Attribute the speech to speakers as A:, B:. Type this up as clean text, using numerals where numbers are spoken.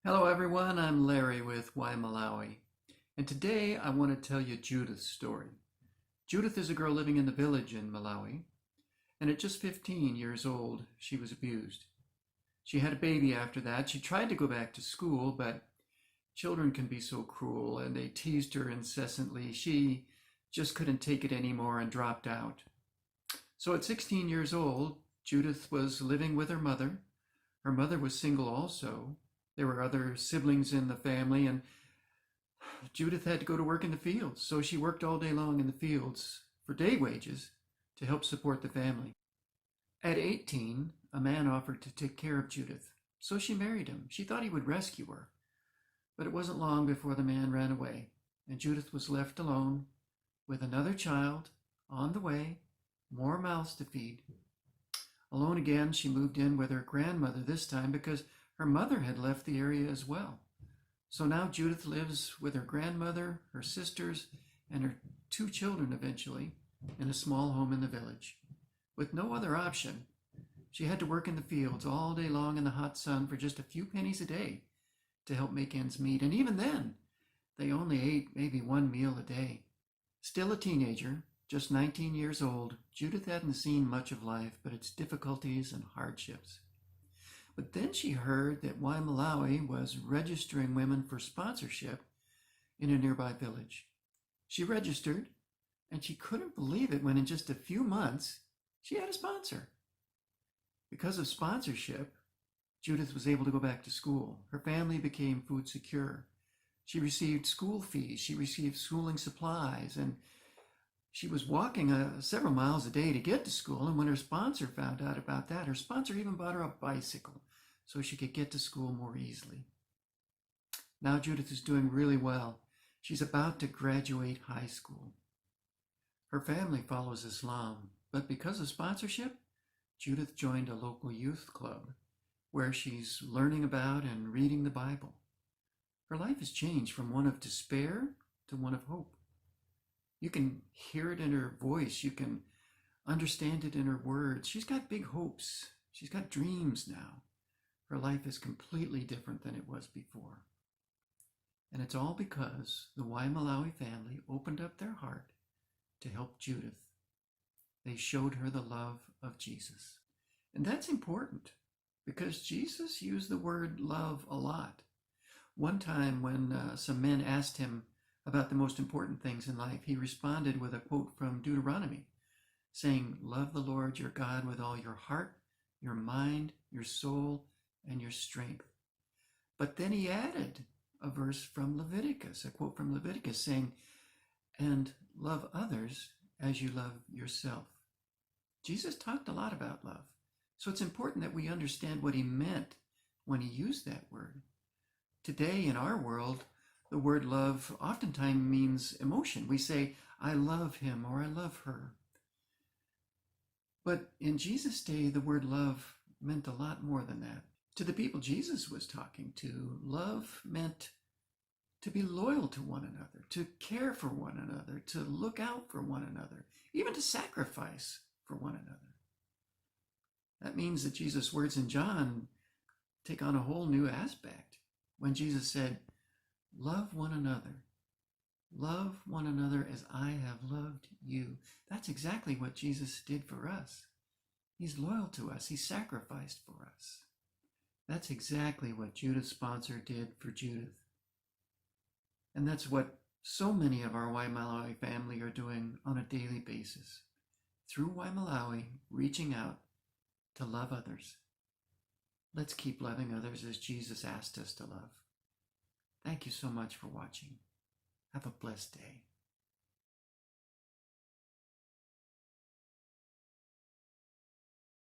A: Hello everyone, I'm Larry with Y-Malawi, and today I want to tell you Judith's story. Judith is a girl living in the village in Malawi, and at just 15 years old, she was abused. She had a baby after that. She tried to go back to school, but children can be so cruel, and they teased her incessantly. She just couldn't take it anymore and dropped out. So at 16 years old, Judith was living with her mother. Her mother was single also. There were other siblings in the family, and Judith had to go to work in the fields. So she worked all day long in the fields for day wages to help support the family. At 18, a man offered to take care of Judith. So she married him. She thought he would rescue her. But it wasn't long before the man ran away, and Judith was left alone with another child on the way, more mouths to feed. Alone again, she moved in with her grandmother this time because her mother had left the area as well. So now Judith lives with her grandmother, her sisters, and her two children eventually in a small home in the village. With no other option, she had to work in the fields all day long in the hot sun for just a few pennies a day to help make ends meet. And even then, they only ate maybe one meal a day. Still a teenager, just 19 years old, Judith hadn't seen much of life but its difficulties and hardships. But then she heard that Y-Malawi was registering women for sponsorship in a nearby village. She registered, and she couldn't believe it when in just a few months, she had a sponsor. Because of sponsorship, Judith was able to go back to school. Her family became food secure. She received school fees, she received schooling supplies, and she was walking several miles a day to get to school, and when her sponsor found out about that, her sponsor even bought her a bicycle so she could get to school more easily. Now Judith is doing really well. She's about to graduate high school. Her family follows Islam, but because of sponsorship, Judith joined a local youth club where she's learning about and reading the Bible. Her life has changed from one of despair to one of hope. You can hear it in her voice. You can understand it in her words. She's got big hopes. She's got dreams now. Her life is completely different than it was before. And it's all because the Y-Malawi family opened up their heart to help Judith. They showed her the love of Jesus. And that's important because Jesus used the word love a lot. One time when some men asked him about the most important things in life, he responded with a quote from Deuteronomy, saying, "Love the Lord your God with all your heart, your mind, your soul, and your strength." But then he added a verse from Leviticus, a quote from Leviticus saying, "And love others as you love yourself." Jesus talked a lot about love. So it's important that we understand what he meant when he used that word. Today in our world, the word love oftentimes means emotion. We say, "I love him" or "I love her." But in Jesus' day, the word love meant a lot more than that. To the people Jesus was talking to, love meant to be loyal to one another, to care for one another, to look out for one another, even to sacrifice for one another. That means that Jesus' words in John take on a whole new aspect. When Jesus said, "Love one another. Love one another as I have loved you." That's exactly what Jesus did for us. He's loyal to us. He sacrificed for us. That's exactly what Judith's sponsor did for Judith. And that's what so many of our Y-Malawi family are doing on a daily basis. Through Y-Malawi, reaching out to love others. Let's keep loving others as Jesus asked us to love. Thank you so much for watching. Have a blessed day.